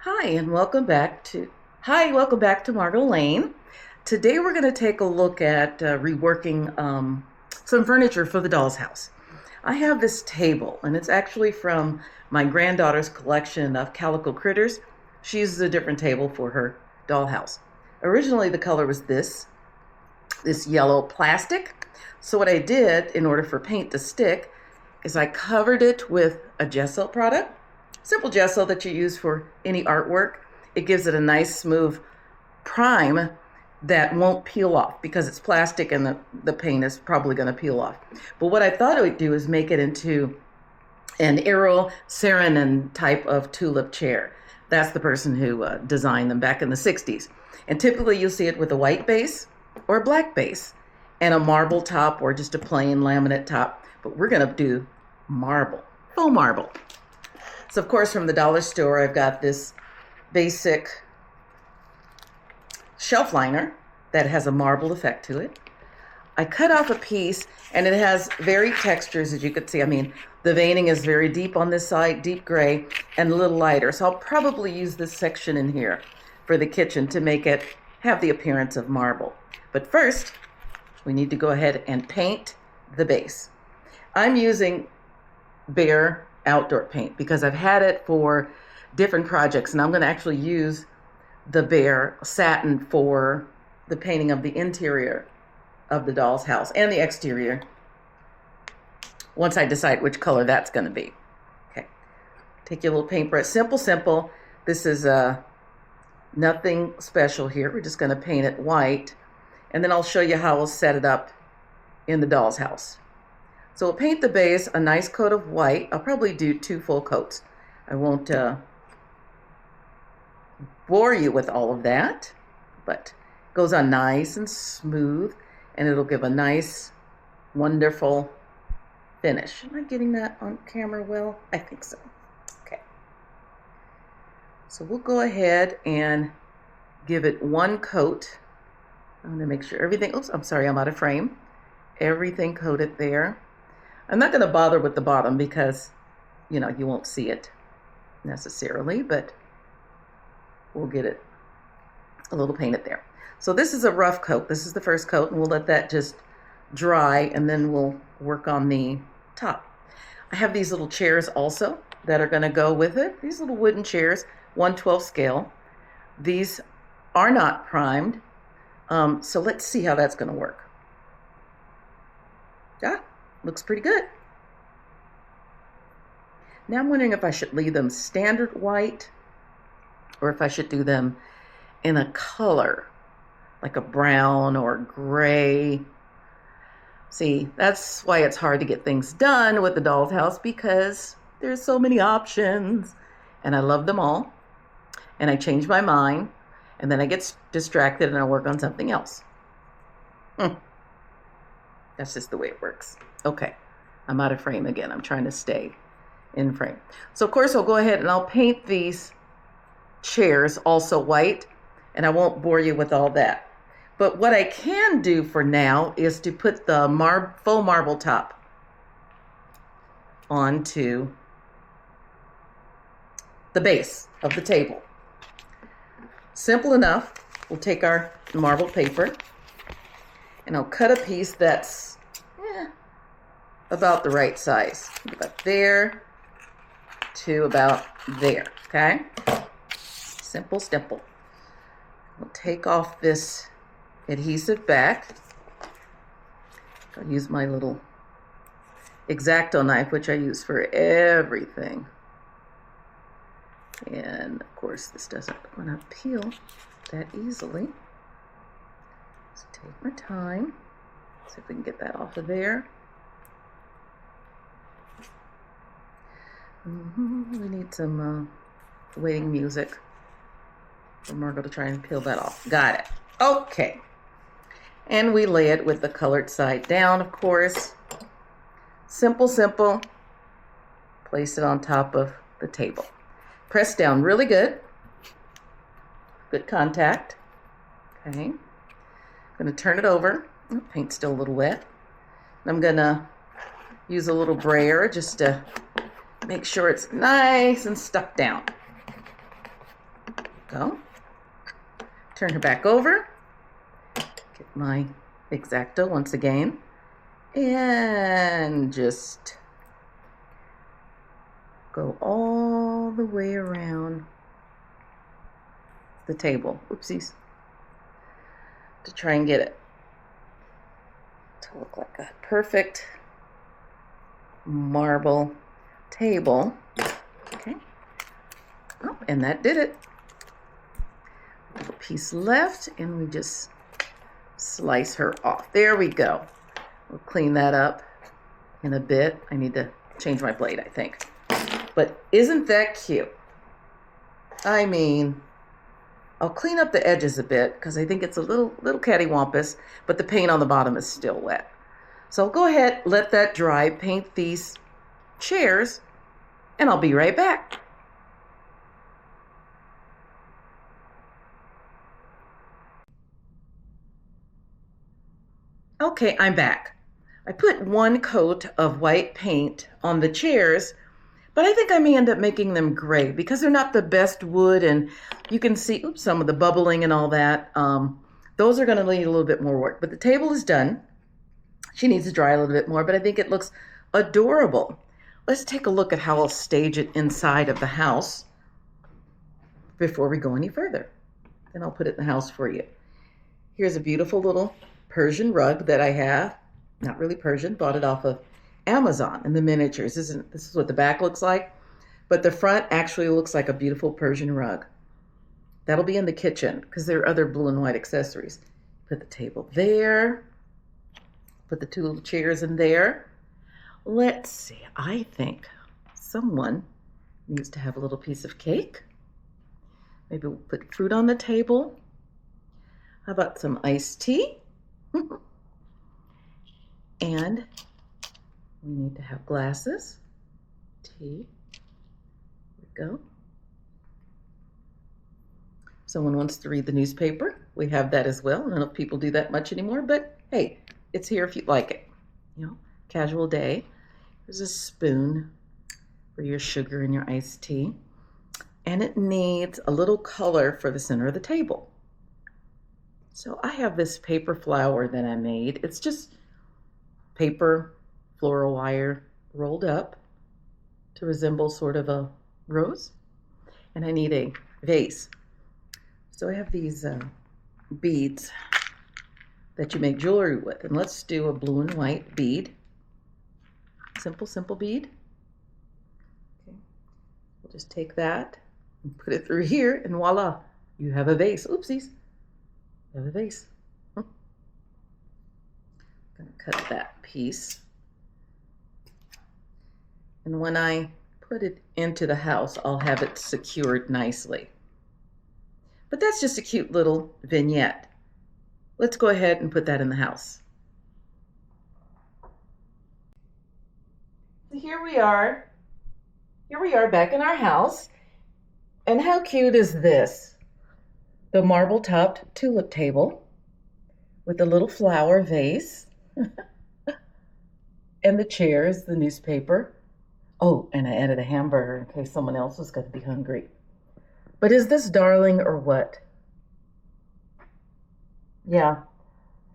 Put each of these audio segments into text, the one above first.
Hi, and welcome back to Margot Lane. Today we're going to take a look at reworking some furniture for the doll's house. I have this table, and it's actually from my granddaughter's collection of calico critters. She uses a different table for her dollhouse. Originally, the color was this yellow plastic. So what I did in order for paint to stick is I covered it with a gesso product. Simple gesso that you use for any artwork. It gives it a nice smooth prime that won't peel off because it's plastic and the paint is probably going to peel off. But what I thought it would do is make it into an Eero Saarinen type of tulip chair. That's the person who designed them back in the 60s. And typically you'll see it with a white base or a black base and a marble top or just a plain laminate top. But we're going to do marble, faux marble. So of course from the dollar store I've got this basic shelf liner that has a marble effect to it. I cut off a piece and it has varied textures, as you can see. I mean, the veining is very deep on this side, deep gray, and a little lighter. So I'll probably use this section in here for the kitchen to make it have the appearance of marble. But first, we need to go ahead and paint the base. I'm using Behr outdoor paint because I've had it for different projects, and I'm going to actually use the Behr satin for the painting of the interior of the doll's house and the exterior once I decide which color that's going to be. Okay, take your little paintbrush. Simple. This is nothing special here. We're just going to paint it white, and then I'll show you how we'll set it up in the doll's house. So we'll paint the base a nice coat of white. I'll probably do 2 full coats. I won't bore you with all of that, but it goes on nice and smooth, and it'll give a nice, wonderful finish. Am I getting that on camera well? I think so. Okay. So we'll go ahead and give it 1 coat. I'm gonna make sure everything, oops, I'm sorry, I'm out of frame. Everything coated there. I'm not going to bother with the bottom because, you won't see it necessarily, but we'll get it a little painted there. So this is a rough coat. This is the first coat, and we'll let that just dry, and then we'll work on the top. I have these little chairs also that are going to go with it. These little wooden chairs, 1/12 scale. These are not primed, so let's see how that's going to work. Yeah. Looks pretty good. Now I'm wondering if I should leave them standard white or if I should do them in a color, like a brown or gray. See, that's why it's hard to get things done with the doll's house because there's so many options and I love them all. And I change my mind and then I get distracted and I work on something else. That's just the way it works. Okay, I'm out of frame again. I'm trying to stay in frame. So of course I'll go ahead and I'll paint these chairs also white, and I won't bore you with all that. But what I can do for now is to put the faux marble top onto the base of the table. Simple enough. We'll take our marble paper and I'll cut a piece that's about the right size. About there to about there, okay? Simple. We'll take off this adhesive back. I'll use my little X-Acto knife, which I use for everything. And of course, this doesn't want to peel that easily. So take my time. See if we can get that off of there. We need some waiting music for Margot to try and peel that off. Got it. Okay. And we lay it with the colored side down, of course. Simple. Place it on top of the table. Press down really good. Good contact. Okay. I'm going to turn it over. Oh, paint's still a little wet. I'm going to use a little brayer just to make sure it's nice and stuck down. Go. Turn her back over. Get my X-Acto once again. And just go all the way around the table. Oopsies. To try and get it to look like a perfect marble table. Okay. Oh, and that did it. A little piece left, and we just slice her off. There we go. We'll clean that up in a bit. I need to change my blade, I think. But isn't that cute? I mean, I'll clean up the edges a bit because I think it's a little cattywampus, but the paint on the bottom is still wet. So go ahead, let that dry, paint these chairs, and I'll be right back. Okay, I'm back. I put one coat of white paint on the chairs, but I think I may end up making them gray because they're not the best wood, and you can see, oops, some of the bubbling and all that. Those are gonna need a little bit more work, but the table is done. She needs to dry a little bit more, but I think it looks adorable. Let's take a look at how I'll stage it inside of the house before we go any further. Then I'll put it in the house for you. Here's a beautiful little Persian rug that I have. Not really Persian, bought it off of Amazon in the miniatures. This is what the back looks like, but the front actually looks like a beautiful Persian rug. That'll be in the kitchen because there are other blue and white accessories. Put the table there. Put the two little chairs in there. Let's see, I think someone needs to have a little piece of cake. Maybe we'll put fruit on the table. How about some iced tea? And we need to have glasses. Tea. There we go. Someone wants to read the newspaper. We have that as well. I don't know if people do that much anymore, but hey, it's here if you like it. You know, casual day. There's a spoon for your sugar and your iced tea. And it needs a little color for the center of the table. So I have this paper flower that I made. It's just paper, floral wire rolled up to resemble sort of a rose. And I need a vase. So I have these beads that you make jewelry with. And let's do a blue and white bead. Simple bead. Okay. We'll just take that and put it through here, and voila, you have a vase. Oopsies. You have a vase. I'm gonna cut that piece. And when I put it into the house, I'll have it secured nicely. But that's just a cute little vignette. Let's go ahead and put that in the house. So here we are. Here we are back in our house. And how cute is this? The marble-topped tulip table with the little flower vase. And the chairs, the newspaper. Oh, and I added a hamburger in case someone else was going to be hungry. But is this darling or what? Yeah,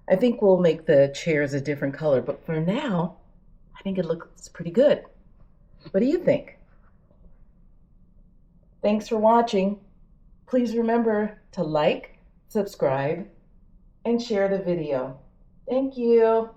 I think we'll make the chairs a different color, but for now, I think it looks pretty good. What do you think? Thanks for watching. Please remember to like, subscribe, and share the video. Thank you.